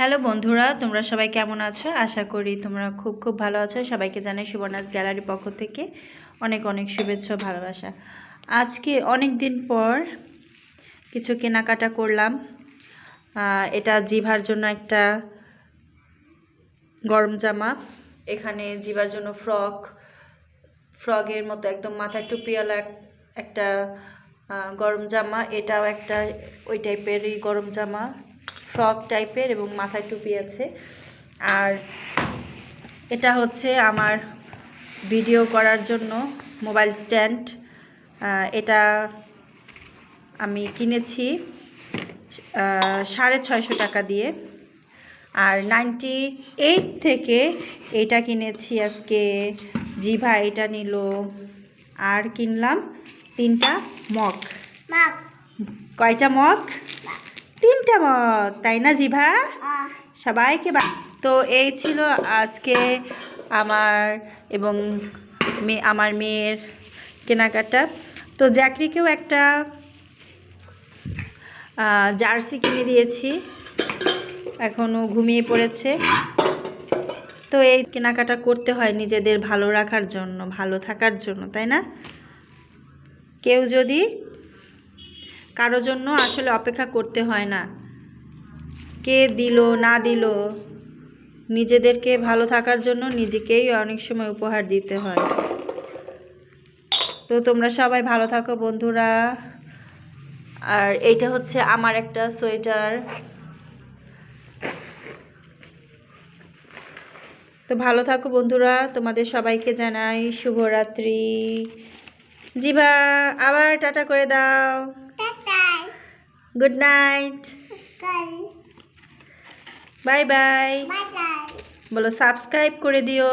Hello বন্ধুরা, তোমরা সবাই কেমন আছো? আশা করি তোমরা খুব খুব ভালো আছো। সবাইকে জানাই সুবর্ণাস গ্যালারির পক্ষ থেকে অনেক অনেক শুভেচ্ছা ও ভালোবাসা। আজকে অনেক দিন পর কিছু কেনাকাটা করলাম। এটা জিভার জন্য একটা গরম জামা, এখানে জিভার জন্য ফ্রগের মতো একদম মাথায় টুপিওয়ালা একটা গরম জামা, এটাও একটা ওই টাইপেরই গরম জামা, ফ্রক টাইপের এবং মাথায় টুপি আছে। আর এটা হচ্ছে আমার ভিডিও করার জন্য মোবাইল স্ট্যান্ড। এটা আমি কিনেছি 650 টাকা দিয়ে। আর 98 থেকে এটা কিনেছি আজকে জিভা এটা নিল। আর কিনলাম 3টা মগ। কয়টা মগ? 3টা মগ, তাই না জিভা? সবাইকে তো এই ছিল আজকে আমার এবং আমার মেয়ের কেনাকাটা। তো জ্যাকরিকেও একটা জার্সি কিনে দিয়েছি, এখনও ঘুমিয়ে পড়েছে। তো এই কেনাকাটা করতে হয় নিজেদের ভালো রাখার জন্য, ভালো থাকার জন্য, তাই না? কেউ যদি কারো জন্য আসলে অপেক্ষা করতে হয় না, কে দিল না দিল, নিজেদেরকে ভালো থাকার জন্য নিজেকেই অনেক সময় উপহার দিতে হয়। তো তোমরা সবাই ভালো থাকো বন্ধুরা। আর এইটা হচ্ছে আমার একটা সোয়েটার। তো ভালো থাকো বন্ধুরা, তোমাদের সবাইকে জানাই শুভরাত্রি। জিভা আবার টাটা করে দাও। গুড নাইট, বাই বাই বলো, সাবস্ক্রাইব করে দিও।